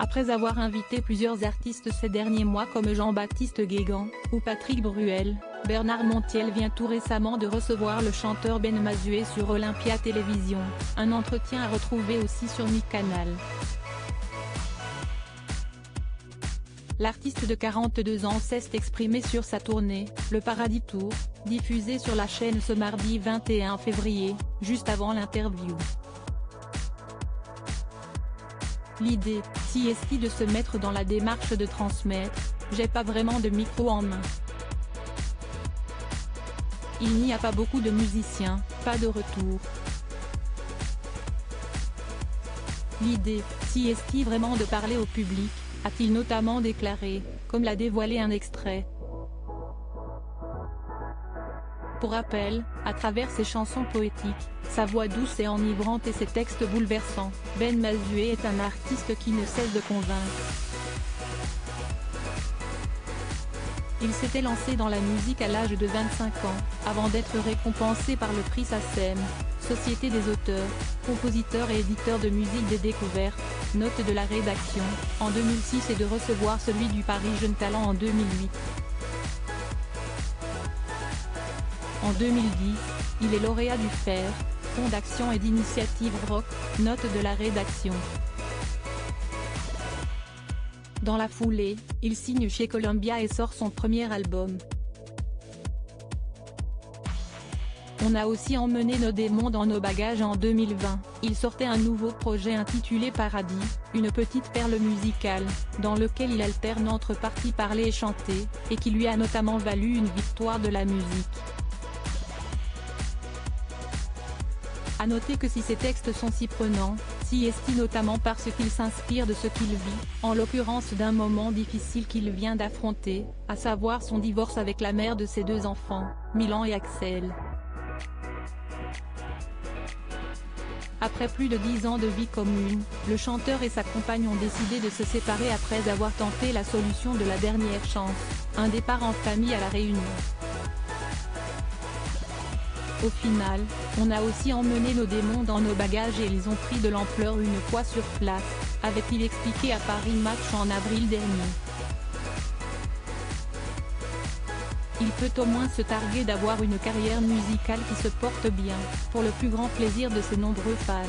Après avoir invité plusieurs artistes ces derniers mois comme Jean-Baptiste Guégan, ou Patrick Bruel, Bernard Montiel vient tout récemment de recevoir le chanteur Ben Mazué sur Olympia Télévision, un entretien à retrouver aussi sur MyCanal. L'artiste de 42 ans s'est exprimé sur sa tournée, le Paradis Tour, diffusée sur la chaîne ce mardi 21 février, juste avant l'interview. L'idée, si est de se mettre dans la démarche de transmettre, j'ai pas vraiment de micro en main. Il n'y a pas beaucoup de musiciens, pas de retour. L'idée, si est vraiment de parler au public, a-t-il notamment déclaré, comme l'a dévoilé un extrait. Pour rappel, à travers ses chansons poétiques, sa voix douce et enivrante et ses textes bouleversants, Ben Mazué est un artiste qui ne cesse de convaincre. Il s'était lancé dans la musique à l'âge de 25 ans, avant d'être récompensé par le prix SACEM, Société des auteurs, compositeurs et éditeurs de musique des découvertes, note de la rédaction, en 2006 et de recevoir celui du Paris Jeunes Talents en 2008. En 2010, il est lauréat du FER, Fonds d'action et d'initiative rock, note de la rédaction. Dans la foulée, il signe chez Columbia et sort son premier album. On a aussi emmené nos démons dans nos bagages en 2020, il sortait un nouveau projet intitulé Paradis, une petite perle musicale, dans lequel il alterne entre parties parlées et chantées, et qui lui a notamment valu une victoire de la musique. A noter que si ces textes sont si prenants, si est notamment parce qu'il s'inspire de ce qu'il vit, en l'occurrence d'un moment difficile qu'il vient d'affronter, à savoir son divorce avec la mère de ses 2 enfants, Milan et Axel. Après plus de 10 ans de vie commune, le chanteur et sa compagne ont décidé de se séparer après avoir tenté la solution de la dernière chance, un départ en famille à La Réunion. Au final, on a aussi emmené nos démons dans nos bagages et ils ont pris de l'ampleur une fois sur place, avait-il expliqué à Paris Match en avril dernier. Il peut au moins se targuer d'avoir une carrière musicale qui se porte bien, pour le plus grand plaisir de ses nombreux fans.